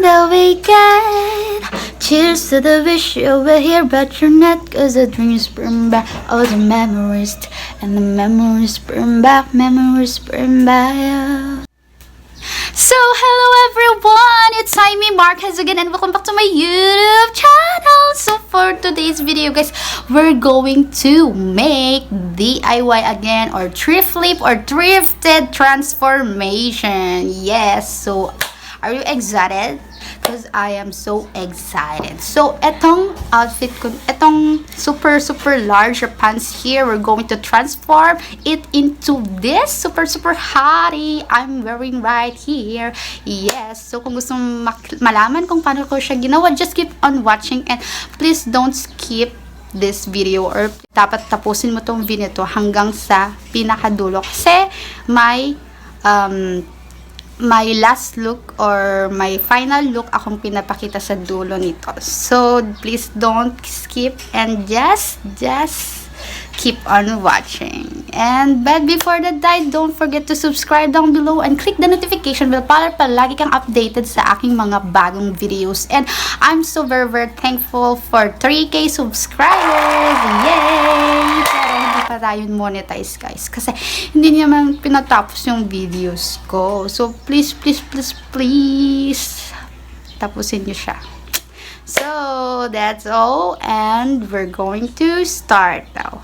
the weekend. Cheers to the wish you were here, but you're not. Cause the dreams burn back, all the memories, and the memories burn back, memories burn back. So, hello everyone! It's Imee Marquez again and welcome back to my YouTube channel! So, for today's video guys, we're going to make DIY again or thrift flip or thrifted transformation. Yes! So, are you excited? Because I am so excited. So, etong outfit ko, etong super large pants here, we're going to transform it into this super hottie I'm wearing right here. Yes. So, kung gusto malaman kung paano ko siya ginawa, just keep on watching and please don't skip this video or dapat tapusin mo tong video to hanggang sa pinakadulo kasi my last look or my final look akong pinapakita sa dulo nito. So, please don't skip and just keep on watching. But before that, don't forget to subscribe down below and click the notification bell para palagi kang updated sa aking mga bagong videos. And I'm so very thankful for 3K subscribers. Yay! Pero hindi pa tayo monetize guys kasi hindi naman pinatapos yung videos ko. So please tapusin nyo siya. So that's all and we're going to start now.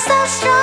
so strong.